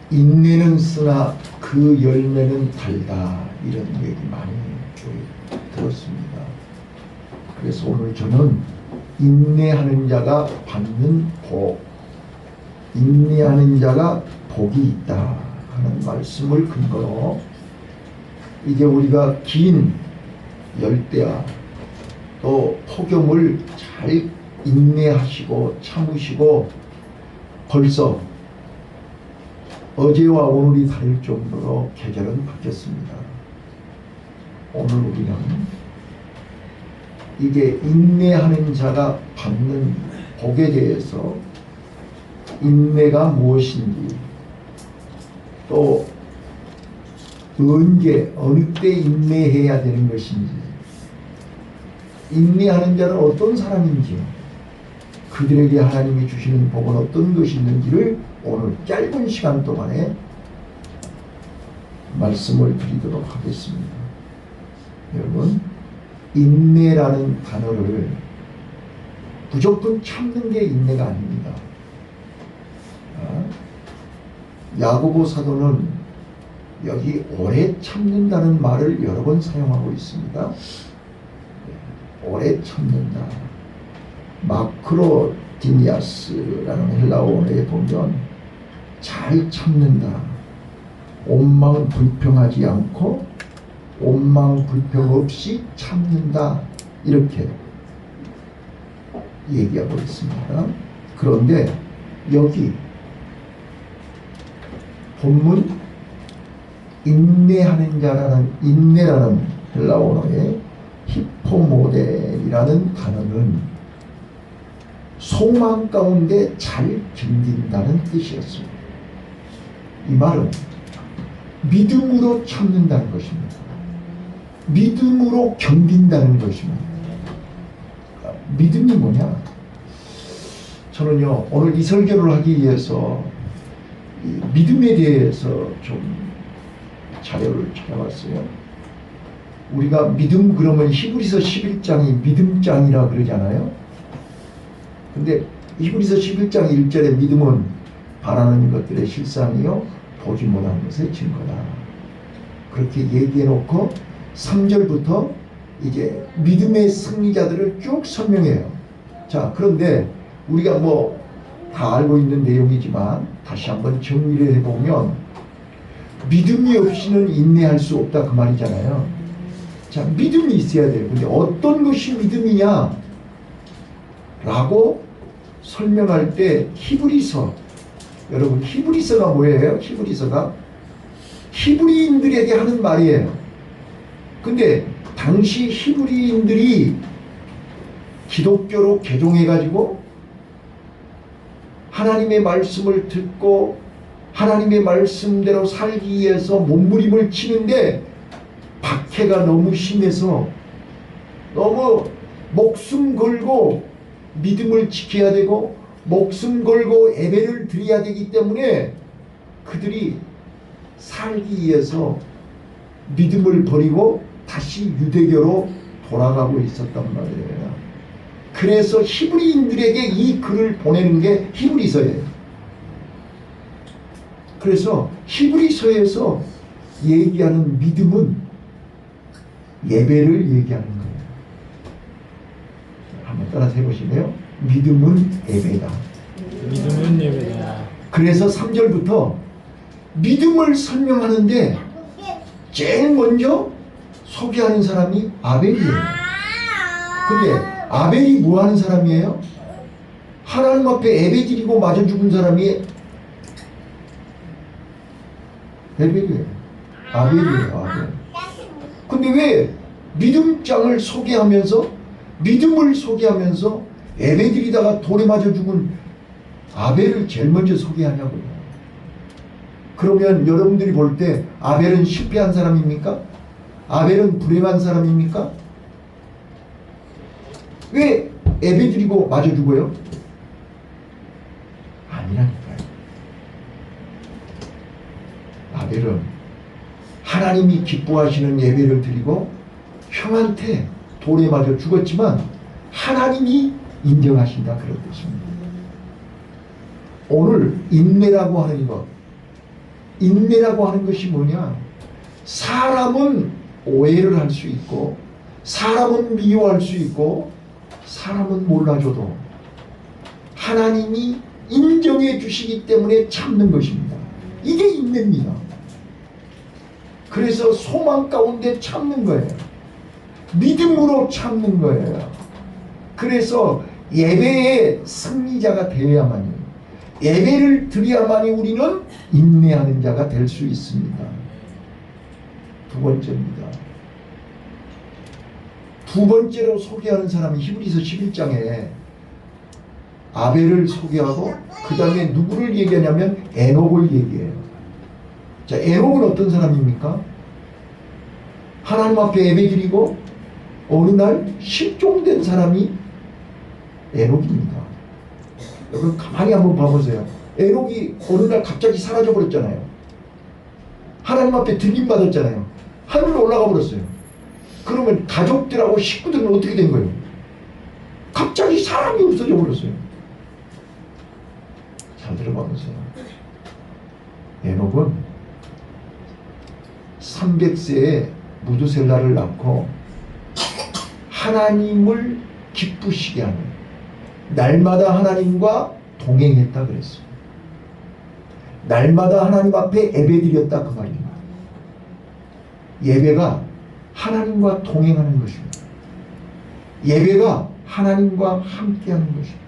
인내는 쓰나 그 열매는 달다, 이런 얘기 많이 들었습니다. 그래서 오늘 저는 인내하는 자가 받는 복, 인내하는 자가 복이 있다 하는 말씀을 근거로, 이제 우리가 긴 열대야 또 폭염을 잘 인내하시고 참으시고, 벌써 어제와 오늘이 다를 정도로 계절은 바뀌었습니다. 오늘 우리는 이게 인내하는 자가 받는 복에 대해서, 인내가 무엇인지, 또 언제 어느 때 인내해야 되는 것인지, 인내하는 자는 어떤 사람인지, 그들에게 하나님이 주시는 복은 어떤 것이 있는지를 오늘 짧은 시간 동안에 말씀을 드리도록 하겠습니다. 여러분, 인내라는 단어를 무조건 참는 게 인내가 아닙니다. 야고보 사도는 여기 오래 참는다는 말을 여러 번 사용하고 있습니다. 오래 참는다. 마크로디니아스라는 헬라어에 보면 잘 참는다, 원망 불평하지 않고 원망 불평 없이 참는다, 이렇게 얘기하고 있습니다. 그런데 여기 본문 인내하는 자라는, 인내라는 헬라어의 히포모델이라는 단어는 소망 가운데 잘 견딘다는 뜻이었습니다. 이 말은 믿음으로 참는다는 것입니다. 믿음으로 견딘다는 것입니다. 믿음이 뭐냐? 저는요, 오늘 이 설교를 하기 위해서 이 믿음에 대해서 좀 자료를 찾아봤어요. 우리가 믿음 그러면 히브리서 11장이 믿음장이라 그러잖아요. 근데 히브리서 11장 1절에 믿음은 바라는 것들의 실상이요 보지 못하는 것의 증거다, 그렇게 얘기해 놓고 3절부터 이제 믿음의 승리자들을 쭉 설명해요. 자, 그런데 우리가 뭐 다 알고 있는 내용이지만 다시 한번 정리를 해보면, 믿음이 없이는 인내할 수 없다, 그 말이잖아요. 자, 믿음이 있어야 돼요. 근데 어떤 것이 믿음이냐 라고 설명할 때 히브리서, 여러분 히브리서가 뭐예요? 히브리서가 히브리인들에게 하는 말이에요. 근데 당시 히브리인들이 기독교로 개종해가지고 하나님의 말씀을 듣고 하나님의 말씀대로 살기 위해서 몸부림을 치는데 박해가 너무 심해서 너무 목숨 걸고 믿음을 지켜야 되고 목숨 걸고 예배를 드려야 되기 때문에 그들이 살기 위해서 믿음을 버리고 다시 유대교로 돌아가고 있었단 말이에요. 그래서 히브리인들에게 이 글을 보내는 게 히브리서예요. 그래서 히브리서에서 얘기하는 믿음은 예배를 얘기하는 거예요. 한번 따라서 해보시네요. 믿음은 예배다. 믿음은 예배다. 그래서 3절부터 믿음을 설명하는데 제일 먼저 소개하는 사람이 아벨이에요. 근데 아벨이 뭐 하는 사람이에요? 하나님 앞에 예배 드리고 맞아 죽은 사람이 아벨이에요. 아벨. 근데 왜 믿음장을 소개하면서, 믿음을 소개하면서 예배 드리다가 돌에 맞아 죽은 아벨을 제일 먼저 소개하냐고요. 그러면 여러분들이 볼 때 아벨은 실패한 사람입니까? 아벨은 불행한 사람입니까? 왜 예배 드리고 맞아 죽어요? 아니라니까요. 아벨은 하나님이 기뻐하시는 예배를 드리고 형한테 돌에 맞아 죽었지만 하나님이 인정하신다, 그런 뜻입니다. 오늘 인내라고 하는 것, 인내라고 하는 것이 뭐냐? 사람은 오해를 할 수 있고, 사람은 미워할 수 있고, 사람은 몰라줘도 하나님이 인정해 주시기 때문에 참는 것입니다. 이게 인내입니다. 그래서 소망 가운데 참는 거예요. 믿음으로 참는 거예요. 그래서 예배의 승리자가 되어야만이, 예배를 드려야만이 우리는 인내하는 자가 될 수 있습니다. 두 번째입니다. 두 번째로 소개하는 사람이 히브리서 11장에 아벨을 소개하고 그 다음에 누구를 얘기하냐면 에녹을 얘기해요. 자, 에녹은 어떤 사람입니까? 하나님 앞에 예배드리고 어느 날 실종된 사람이 에녹입니다. 여러분 가만히 한번 봐보세요. 에녹이 어느 날 갑자기 사라져 버렸잖아요. 하나님 앞에 들림 받았잖아요. 하늘로 올라가 버렸어요. 그러면 가족들하고 식구들은 어떻게 된 거예요? 갑자기 사람이 없어져 버렸어요. 잘 들어봐보세요. 에녹은 300세에 무두셀라를 낳고 하나님을 기쁘시게 하는, 날마다 하나님과 동행했다 그랬어요. 날마다 하나님 앞에 예배드렸다 그 말입니다. 예배가 하나님과 동행하는 것입니다. 예배가 하나님과 함께하는 것입니다.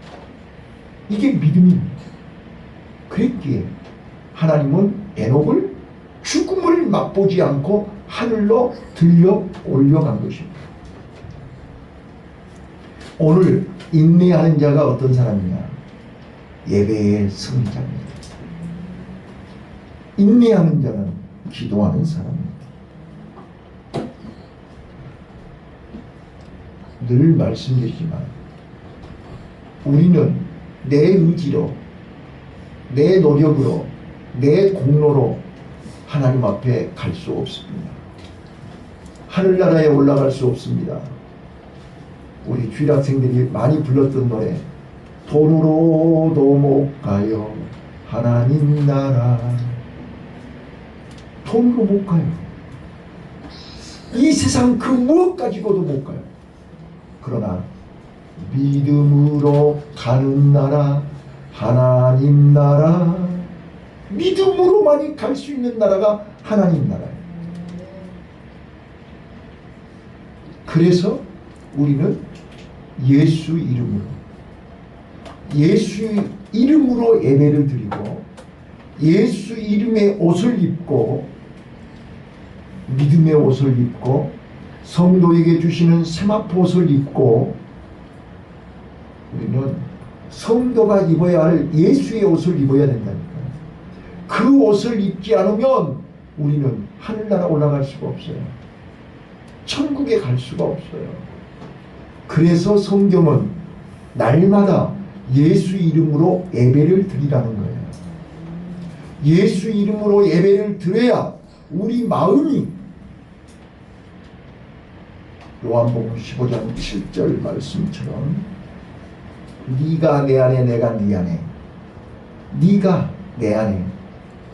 이게 믿음입니다. 그랬기에 하나님은 에녹을 죽음을 맛보지 않고 하늘로 들려 올려간 것입니다. 오늘 인내하는 자가 어떤 사람이냐? 예배의 승리자입니다. 인내하는 자는 기도하는 사람입니다. 늘 말씀드리지만 우리는 내 의지로, 내 노력으로, 내 공로로 하나님 앞에 갈 수 없습니다. 하늘나라에 올라갈 수 없습니다. 우리 주일학생들이 많이 불렀던 노래, 돈으로도 못 가요 하나님 나라. 돈으로 못 가요. 이 세상 그 무엇 가지고도 못 가요. 그러나 믿음으로 가는 나라, 하나님 나라. 믿음으로만이 갈 수 있는 나라가 하나님 나라예요. 그래서 우리는 예수 이름으로 예배를 드리고, 예수 이름의 옷을 입고, 믿음의 옷을 입고, 성도에게 주시는 세마포 옷을 입고, 우리는 성도가 입어야 할 예수의 옷을 입어야 된다니까요. 그 옷을 입지 않으면 우리는 하늘나라 올라갈 수가 없어요. 천국에 갈 수가 없어요. 그래서 성경은 날마다 예수 이름으로 예배를 드리라는 거예요. 예수 이름으로 예배를 드려야 우리 마음이, 요한복음 15장 7절 말씀처럼 네가 내 안에 내가 네 안에, 네가 내 안에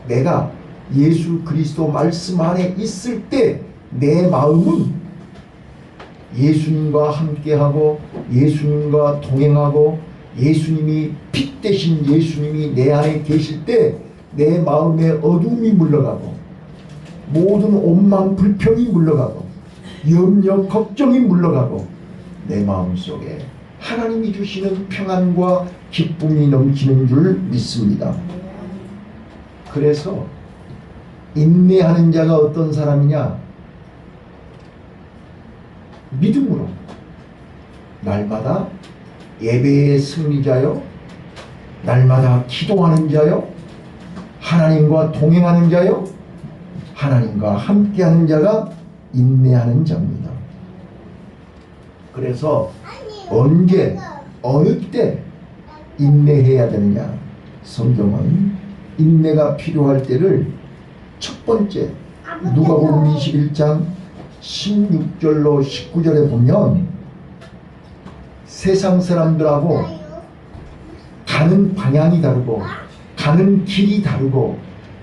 내가 예수 그리스도 말씀 안에 있을 때 내 마음은 예수님과 함께하고 예수님과 동행하고 예수님이 빛 대신 예수님이 내 안에 계실 때 내 마음에 어둠이 물러가고 모든 원망 불평이 물러가고 염려 걱정이 물러가고 내 마음속에 하나님이 주시는 평안과 기쁨이 넘치는 줄 믿습니다. 그래서 인내하는 자가 어떤 사람이냐? 믿음으로 날마다 예배의 승리자요, 날마다 기도하는 자요, 하나님과 동행하는 자요, 하나님과 함께하는 자가 인내하는 자입니다. 그래서 언제 어느 때 인내해야 되느냐? 성경은 인내가 필요할 때를 첫 번째 누가복음 21장 16절로 19절에 보면 세상 사람들하고 가는 방향이 다르고 가는 길이 다르고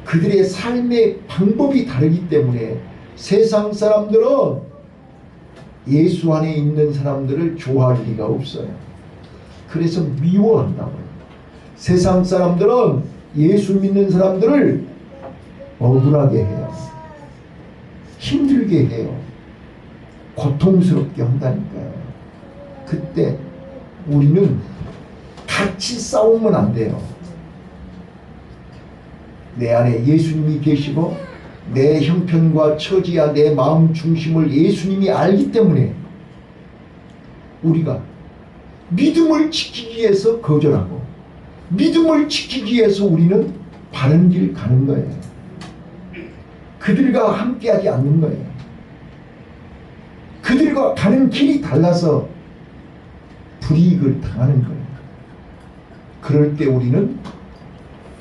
그들의 삶의 방법이 다르기 때문에 세상 사람들은 예수 안에 있는 사람들을 좋아할 리가 없어요. 그래서 미워한다고요. 세상 사람들은 예수 믿는 사람들을 억울하게 해요. 힘들게 해요. 고통스럽게 한다니까요. 그때 우리는 같이 싸우면 안 돼요. 내 안에 예수님이 계시고 내 형편과 처지야 내 마음 중심을 예수님이 알기 때문에 우리가 믿음을 지키기 위해서 거절하고 믿음을 지키기 위해서 우리는 바른 길 가는 거예요. 그들과 함께하지 않는 거예요. 그들과 가는 길이 달라서 불이익을 당하는 거예요. 그럴 때 우리는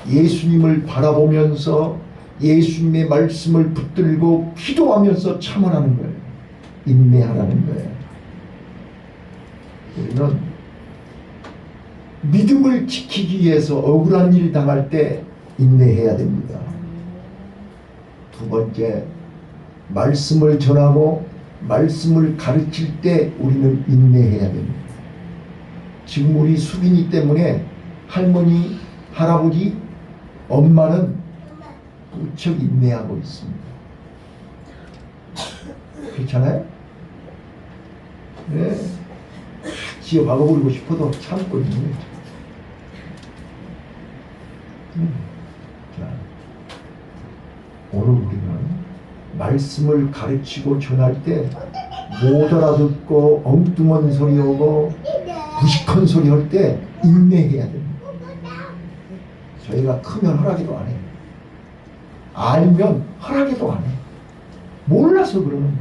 예수님을 바라보면서 예수님의 말씀을 붙들고 기도하면서 참으라는 거예요. 인내하라는 거예요. 우리는 믿음을 지키기 위해서 억울한 일 당할 때 인내해야 됩니다. 두 번째, 말씀을 전하고 말씀을 가르칠 때 우리는 인내해야 됩니다. 지금 우리 수빈이 때문에 할머니, 할아버지, 엄마는 무척 인내하고 있습니다. 그렇잖아요? 네. 지어 박아버리고 싶어도 참고 있는 거죠. 자, 오늘 우리는 말씀을 가르치고 전할 때 못 알아듣고 엉뚱한 소리 오고 무식한 소리 할 때 인내해야 됩니다. 저희가 크면 허락해도 안 해요. 알면 허락해도 안 해요. 몰라서 그러는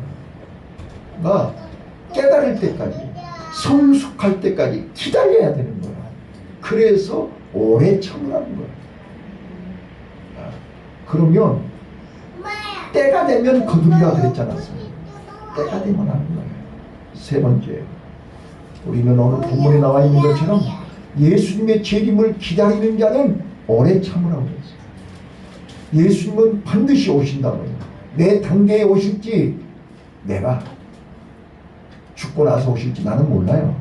거야. 깨달을 때까지 성숙할 때까지 기다려야 되는 거야. 그래서 오래 참으라는 거야. 그러면 때가 되면 거두리라 그랬지 않았어요? 때가 되면 하는 거예요. 세 번째, 우리는 오늘 본문에 나와 있는 것처럼 예수님의 재림을 기다리는 자는 오래 참으라고 했어요. 예수님은 반드시 오신다고요. 내 단계에 오실지 내가 죽고 나서 오실지 나는 몰라요.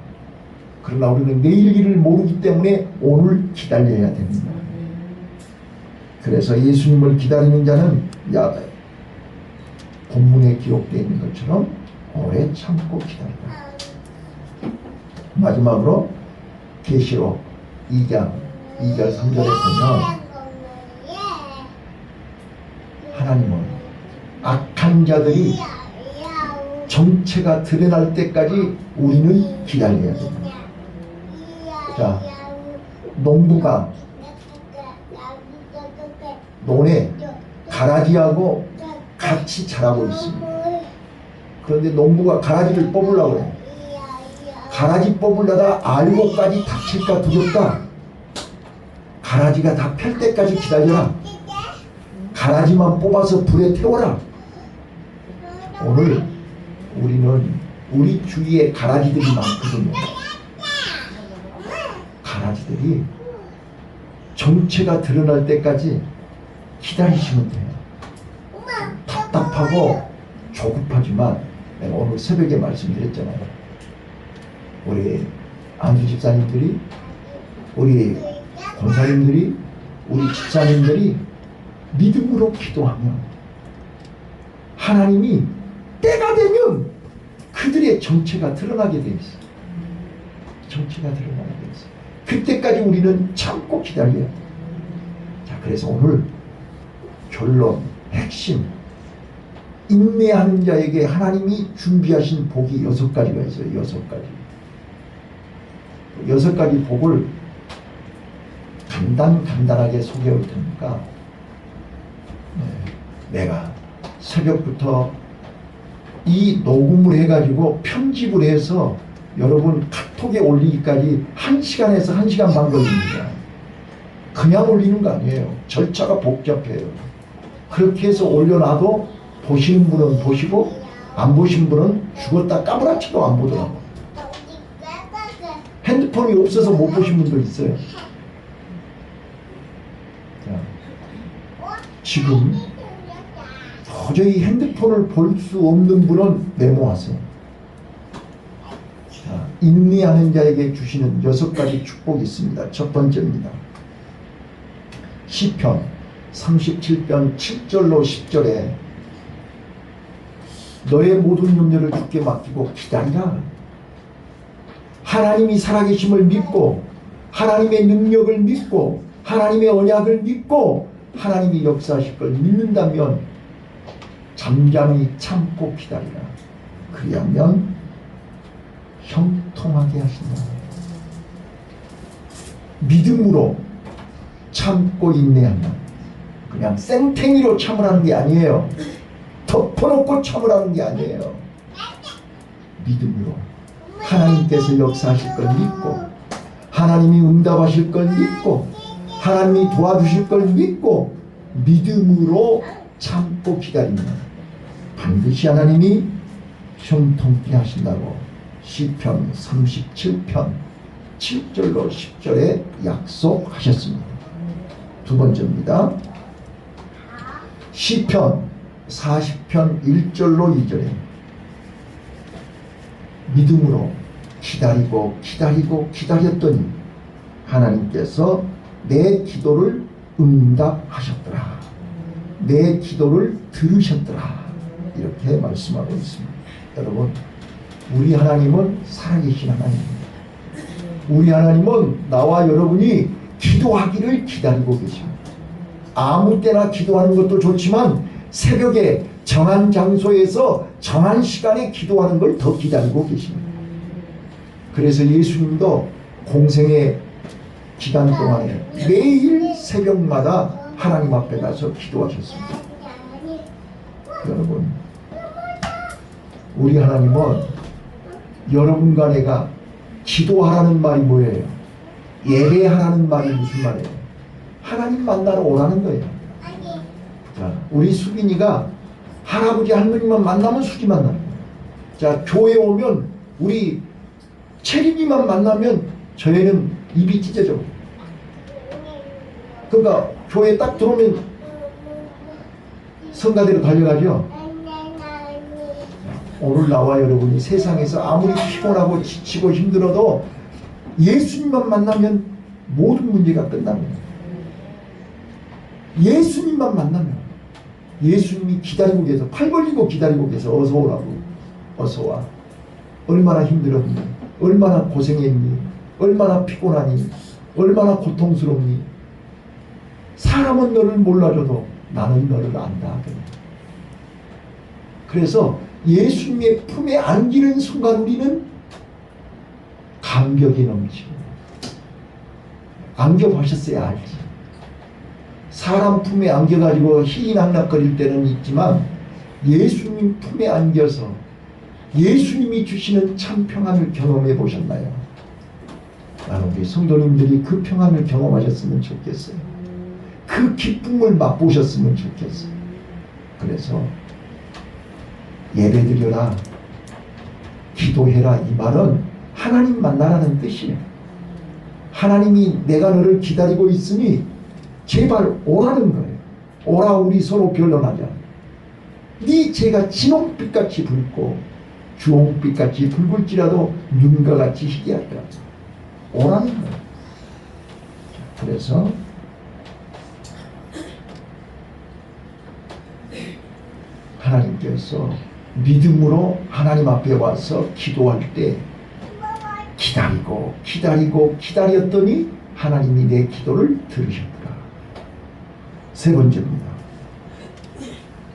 그러나 우리는 내일 일을 모르기 때문에 오늘 기다려야 됩니다. 그래서 예수님을 기다리는 자는 본문에 기록되어 있는 것처럼 오래 참고 기다린다. 마지막으로 계시록 2장 2절 3절에 보면 하나님은 악한 자들이 정체가 드러날 때까지 우리는 기다려야 됩니다. 자, 농부가 논에 가라지하고 같이 자라고 있습니다. 그런데 농부가 가라지를 뽑으려고 해요. 가라지 뽑으려다 알고까지 다칠까 두렵다. 가라지가 다 펼 때까지 기다려라. 가라지만 뽑아서 불에 태워라. 오늘 우리는 우리 주위에 가라지들이 많거든요. 가라지들이 정체가 드러날 때까지 기다리시면 돼요. 답답하고 조급하지만 내가 오늘 새벽에 말씀드렸잖아요. 우리 안수 집사님들이, 우리 권사님들이, 우리 집사님들이 믿음으로 기도하면 하나님이 때가 되면 그들의 정체가 드러나게 돼 있어요. 정체가 드러나게 돼 있어요. 그때까지 우리는 참고 기다려야 돼요. 자, 그래서 오늘 결론, 핵심, 인내하는 자에게 하나님이 준비하신 복이 6가지가 있어요. 6가지. 6가지 복을 간단하게 소개할 테니까 내가 새벽부터 이 녹음을 해가지고 편집을 해서 여러분 카톡에 올리기까지 1시간에서 1시간 반 걸립니다. 그냥 올리는 거 아니에요. 절차가 복잡해요. 그렇게 해서 올려놔도 보시는 분은 보시고 안 보신 분은 죽었다 까무라쳐도 안 보더라고. 핸드폰이 없어서 못 보신 분도 있어요. 자, 지금 도저히 핸드폰을 볼 수 없는 분은 메모하세요. 자, 인내하는 자에게 주시는 6가지 축복이 있습니다. 첫 번째입니다. 시편 37편 7절로 10절에 너의 모든 염려를 주께 맡기고 기다리라. 하나님이 살아계심을 믿고 하나님의 능력을 믿고 하나님의 언약을 믿고 하나님이 역사하실 걸 믿는다면 잠잠히 참고 기다리라. 그리하면 형통하게 하신다. 믿음으로 참고 인내하면 그냥 생탱이로 참으라는 게 아니에요. 덮어놓고 참으라는 게 아니에요. 믿음으로 하나님께서 역사하실 걸 믿고 하나님이 응답하실 걸 믿고 하나님이 도와주실 걸 믿고 믿음으로 참고 기다리면 반드시 하나님이 형통케 하신다고 시편 37편 7절로 10절에 약속하셨습니다. 두 번째입니다. 시편 40편 1절로 2절에 믿음으로 기다리고 기다리고 기다렸더니 하나님께서 내 기도를 응답하셨더라. 내 기도를 들으셨더라. 이렇게 말씀하고 있습니다. 여러분, 우리 하나님은 살아계신 하나님입니다. 우리 하나님은 나와 여러분이 기도하기를 기다리고 계십니다. 아무 때나 기도하는 것도 좋지만 새벽에 정한 장소에서 정한 시간에 기도하는 걸 더 기다리고 계십니다. 그래서 예수님도 공생의 기간 동안에 매일 새벽마다 하나님 앞에 가서 기도하셨습니다. 여러분, 우리 하나님은 여러분과 내가 기도하라는 말이 뭐예요? 예배하라는 말이 무슨 말이에요? 하나님 만나러 오라는 거예요. 자, 우리 수빈이가 할아버지 할머니만 만나면 수지 만나는 거예요. 자, 교회 오면 우리 체림이만 만나면 저희는 입이 찢어져. 그러니까 교회에 딱 들어오면 성가대로 달려가죠. 오늘 나와 여러분이 세상에서 아무리 피곤하고 지치고 힘들어도 예수님만 만나면 모든 문제가 끝납니다. 예수님만 만나면 예수님이 기다리고 계셔. 팔 벌리고 기다리고 계셔. 어서 오라고. 어서 와. 얼마나 힘들었니? 얼마나 고생했니? 얼마나 피곤하니? 얼마나 고통스럽니? 사람은 너를 몰라줘도 나는 너를 안다. 그래서 예수님의 품에 안기는 순간 우리는 감격이 넘치고, 안겨보셨어야 알지. 사람 품에 안겨가지고 희희낙낙거릴 때는 있지만 예수님 품에 안겨서 예수님이 주시는 참 평안을 경험해 보셨나요? 나는 우리 성도님들이 그 평안을 경험하셨으면 좋겠어요. 그 기쁨을 맛보셨으면 좋겠어요. 그래서 예배드려라, 기도해라, 이 말은 하나님 만나라는 뜻이에요. 하나님이 내가 너를 기다리고 있으니 제발 오라는 거예요. 오라, 우리 서로 변론하자. 네 죄가 진홍빛같이 붉고 주홍빛같이 붉을지라도 눈과 같이 희귀하더라. 오라는 거예요. 그래서 하나님께서 믿음으로 하나님 앞에 와서 기도할 때 기다리고 기다리고 기다렸더니 하나님이 내 기도를 들으셨더라. 세 번째입니다.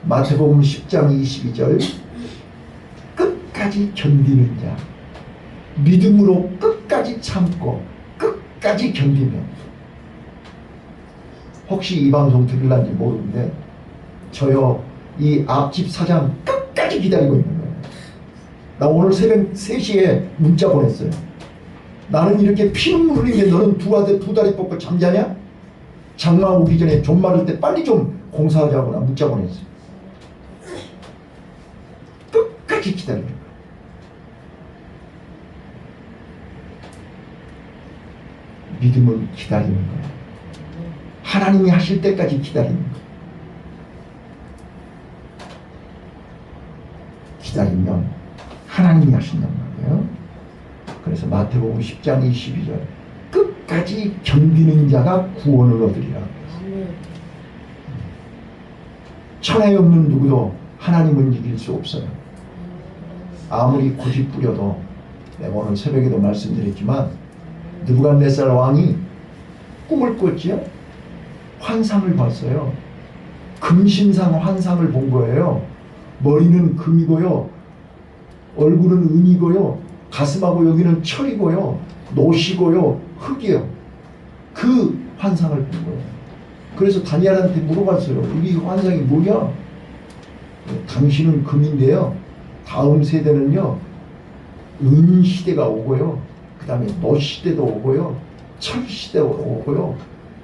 마태복음 10장 22절 끝까지 견디는 자, 믿음으로 끝까지 참고 끝까지 견디면, 혹시 이 방송 들을란지 모르는데 저요 이 앞집 사장 끝까지 기다리고 있는 거예요. 나 오늘 새벽 3시에 문자 보냈어요. 나는 이렇게 피눈물 흘리게 너는 두 다리 뻗고 잠자냐? 장마 오기 전에 좀 마를 때 빨리 좀 공사하자고 문자 보냈어요. 끝까지 기다리는 거예요. 믿음은 기다리는 거예요. 하나님이 하실 때까지 기다리는 거예요. 기다리면 하나님이 하신단 말이에요. 그래서 마태복음 10장 22절 끝까지 견디는 자가 구원을 얻으리라. 천하에 없는 누구도 하나님은 이길 수 없어요. 아무리 고집 부려도 내가 오늘 새벽에도 말씀드렸지만 느부갓네살 왕이 꿈을 꿨지요. 환상을 봤어요. 금신상 환상을 본 거예요. 머리는 금이고요. 얼굴은 은이고요. 가슴하고 여기는 철이고요. 노시고요. 흙이요. 그 환상을 본 거예요. 그래서 다니엘한테 물어봤어요. 이 환상이 뭐냐? 당신은 금인데요. 다음 세대는요. 은 시대가 오고요. 그 다음에 노 시대도 오고요. 철 시대가 오고요.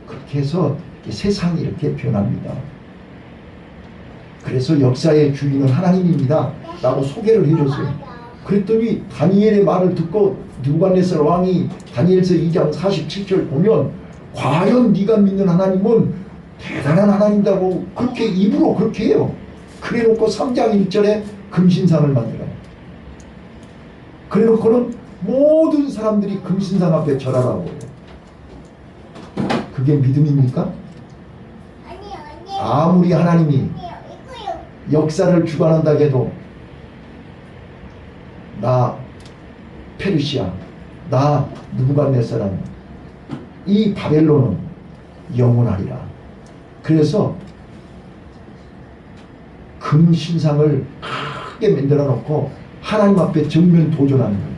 그렇게 해서 세상이 이렇게 변합니다. 그래서 역사의 주인은 하나님입니다. 라고 소개를 해줬어요. 그랬더니 다니엘의 말을 듣고 느부갓네살 왕이 다니엘서 2장 47절 보면 과연 네가 믿는 하나님은 대단한 하나님이라고 그렇게 입으로 그렇게 해요. 그래놓고 3장 1절에 금신상을 만들어요. 그래놓고는 모든 사람들이 금신상 앞에 절하라고 해요. 그게 믿음입니까? 아무리 하나님이 역사를 주관한다 해도 나 페르시아, 나 느부갓네살은 이 바벨론은 영원하리라. 그래서 금신상을 크게 만들어 놓고 하나님 앞에 정면 도전하는 거예요.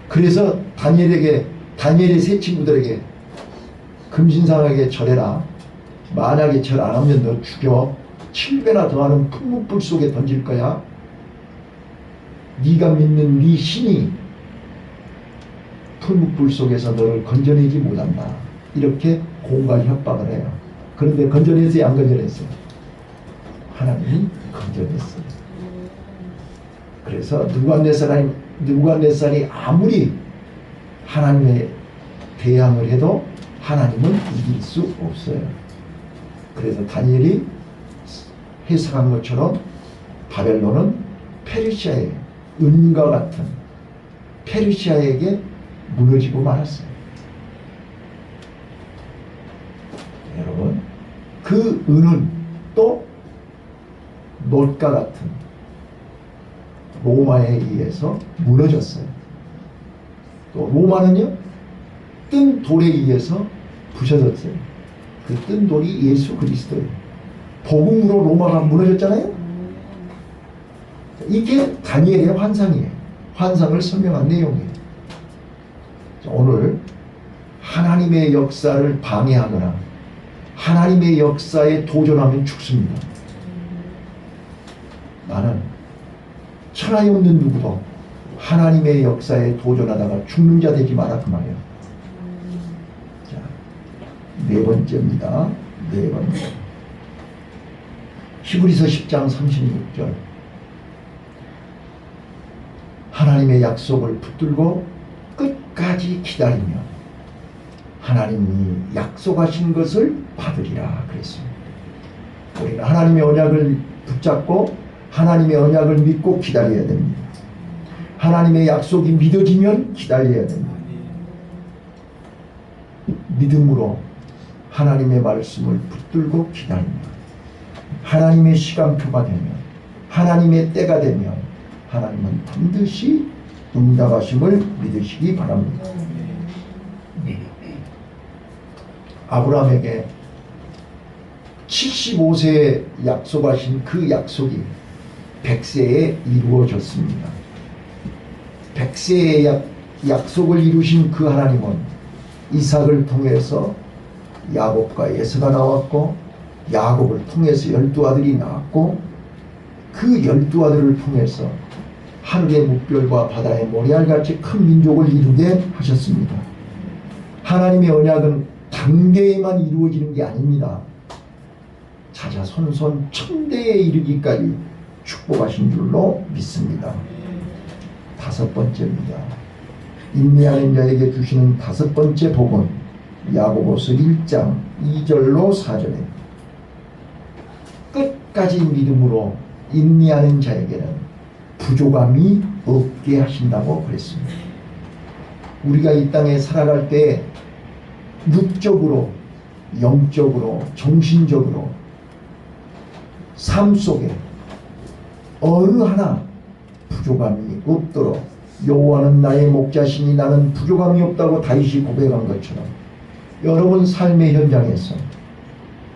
그래서 다니엘의 세 친구들에게 금신상에게 절해라. 만약에 절 안 하면 너 죽여 7배나 더하는 풍문불 속에 던질 거야. 네가 믿는 네 신이 풍문불 속에서 너를 건져내지 못한다. 이렇게 공갈 협박을 해요. 그런데 건져냈어요? 안 건져냈어요? 하나님이 건져냈어요. 그래서 느부갓네살이 아무리 하나님에 대항을 해도 하나님은 이길 수 없어요. 그래서 다니엘이 해석한 것처럼 바벨론은 페르시아의 은과 같은 페르시아에게 무너지고 말았어요. 여러분, 그 은은 또 놋과 같은 로마에 의해서 무너졌어요. 또 로마는요, 뜬 돌에 의해서 부셔졌어요. 그 뜬 돌이 예수 그리스도예요. 복음으로 로마가 무너졌잖아요. 이게 다니엘의 환상이에요. 환상을 설명한 내용이에요. 오늘 하나님의 역사를 방해하거나 하나님의 역사에 도전하면 죽습니다. 나는 천하에 없는 누구도 하나님의 역사에 도전하다가 죽는 자 되지 마라 그 말이에요. 자, 네 번째입니다. 네 번째. 히브리서 10장 36절. 하나님의 약속을 붙들고 끝까지 기다리며 하나님이 약속하신 것을 받으리라 그랬습니다. 우리는 하나님의 언약을 붙잡고 하나님의 언약을 믿고 기다려야 됩니다. 하나님의 약속이 믿어지면 기다려야 됩니다. 믿음으로 하나님의 말씀을 붙들고 기다립니다. 하나님의 시간표가 되면 하나님의 때가 되면 하나님은 반드시 응답하심을 믿으시기 바랍니다. 아브라함에게 75세에 약속하신 그 약속이 100세에 이루어졌습니다. 100세의 약속을 이루신 그 하나님은 이삭을 통해서 야곱과 에서가 나왔고 야곱을 통해서 12아들이 나왔고 그 12아들을 통해서 하늘의 묵별과 바다의 모래알같이 큰 민족을 이루게 하셨습니다. 하나님의 언약은 단계에만 이루어지는 게 아닙니다. 자자손손 천대에 이르기까지 축복하신 줄로 믿습니다. 다섯 번째입니다. 인내하는 자에게 주시는 다섯 번째 복은 야고보서 1장 2절로 4절에 끝까지 믿음으로 인내하는 자에게는 부족함이 없게 하신다고 그랬습니다. 우리가 이 땅에 살아갈 때 육적으로, 영적으로, 정신적으로 삶 속에 어느 하나 부족함이 없도록, 여호와는 나의 목자시니 나는 부족함이 없다고 다윗이 고백한 것처럼 여러분 삶의 현장에서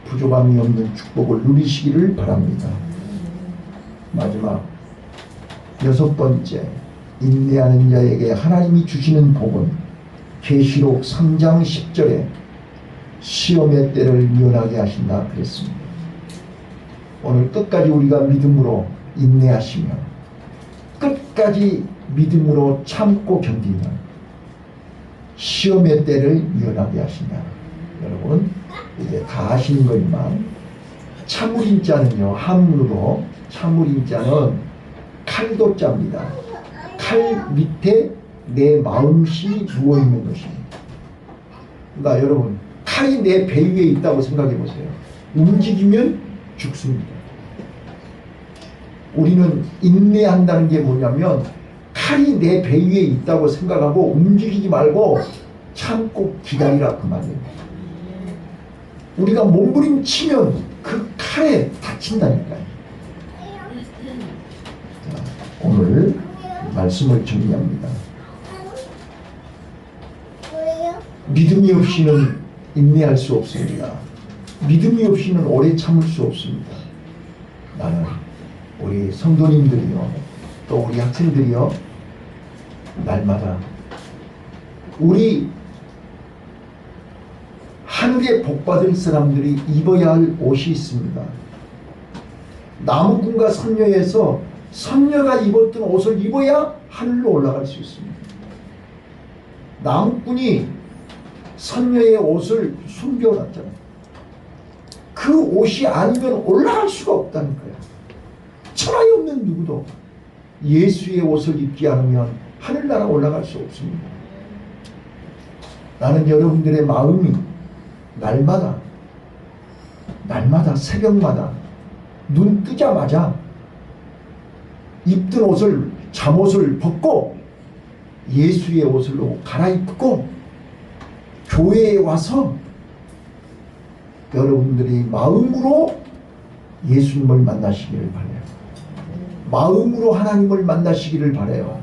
부족함이 없는 축복을 누리시기를 바랍니다. 마지막 6번째, 인내하는 자에게 하나님이 주시는 복은 계시록 3장 10절에 시험의 때를 면하게 하신다 그랬습니다. 오늘 끝까지 우리가 믿음으로 인내하시며 끝까지 믿음으로 참고 견디면 시험의 때를 면하게 하신다. 여러분 이제 다 아시는 거지만 참을인자는요, 한문으로 참을인자는 칼도자입니다. 칼 밑에 내 마음씨 누워있는 것입니다. 그러니까 여러분 칼이 내 배 위에 있다고 생각해 보세요. 움직이면 죽습니다. 우리는 인내한다는 게 뭐냐면 칼이 내 배 위에 있다고 생각하고 움직이지 말고 참고 기다리라 그 말이에요. 우리가 몸부림치면 그 칼에 다친다니까요. 자, 오늘 말씀을 정리합니다. 믿음이 없이는 인내할 수 없습니다. 믿음이 없이는 오래 참을 수 없습니다. 나는 우리 성도님들이요, 또 우리 학생들이요, 날마다 우리 하늘에 복받을 사람들이 입어야 할 옷이 있습니다. 나무꾼과 선녀에서 선녀가 입었던 옷을 입어야 하늘로 올라갈 수 있습니다. 나무꾼이 선녀의 옷을 숨겨놨잖아요. 그 옷이 아니면 올라갈 수가 없다는 거예요. 천하에 없는 누구도 예수의 옷을 입지 않으면 하늘나라 올라갈 수 없습니다. 나는 여러분들의 마음이 날마다 새벽마다 눈 뜨자마자 입던 옷을, 잠옷을 벗고 예수의 옷으로 갈아입고 교회에 와서 여러분들이 마음으로 예수님을 만나시기를 바라요. 마음으로 하나님을 만나시기를 바라요.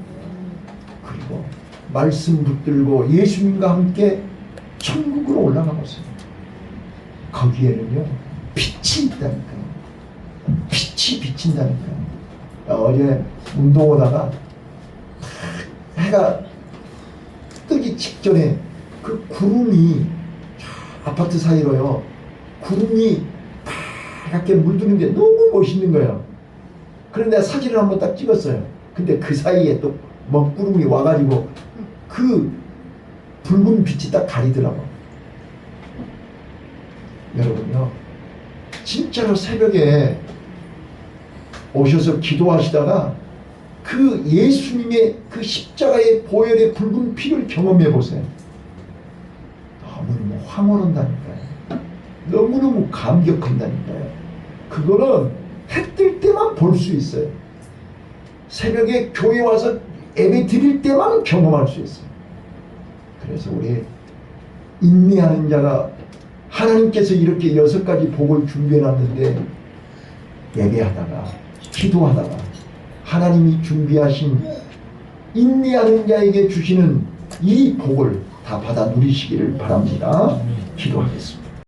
그리고 말씀 붙들고 예수님과 함께 천국으로 올라가 보세요. 거기에는요 빛이 있다니까요. 빛이 비친다니까요. 어제 운동하다가 해가 뜨기 직전에 그 구름이 아파트 사이로요, 구름이 파랗게 물드는데 너무 멋있는 거예요. 그런데 내가 사진을 한번 딱 찍었어요. 근데 그 사이에 또 먹구름이 와가지고 그 붉은 빛이 딱 가리더라고. 여러분요, 진짜로 새벽에 오셔서 기도하시다가 그 예수님의 그 십자가의 보혈의 붉은 피를 경험해 보세요. 너무너무 황홀한다니까요. 너무너무 감격한다니까요. 그거는 해 뜰 때만 볼 수 있어요. 새벽에 교회 와서 예배 드릴 때만 경험할 수 있어요. 그래서 우리 인내하는 자가, 하나님께서 이렇게 6가지 복을 준비해놨는데 예배하다가 기도하다가 하나님이 준비하신 인내하는 자에게 주시는 이 복을 다 받아 누리시기를 바랍니다. 기도하겠습니다.